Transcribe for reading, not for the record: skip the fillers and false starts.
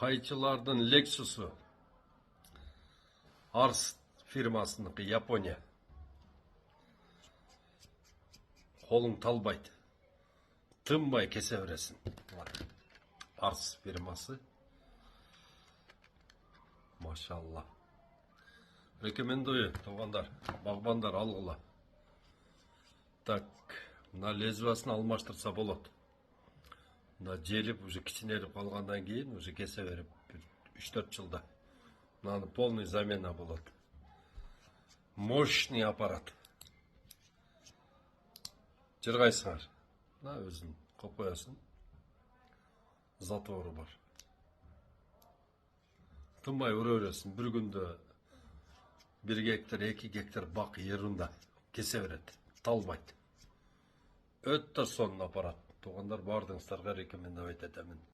Хайчылардың Lexus'u. Ars firmasыныкы, Япония. Қолың талбайды. Тынбай кесе бересің. Ars firması. Машалла. Рекомендую, туғандар, бағбандар алғыла. Так, мына лезвасын алмаштырса болады. Мына желіп, уже кичинеліп қалғандан кейін, уже кесе беріп 3-4 жылда. Мынаны полный замена болады. Мощный аппарат. Жырғайсыңар. Мына өзін қойып қоясың. Затворы бар. Тынбай ұра бересің. Bir күнде 1 гектар, 2 гектар бақ ерунда кесе береді. Талбайды. Өтті сонын аппарат. Туғандар бардыңыздарға рекомендовать етемін.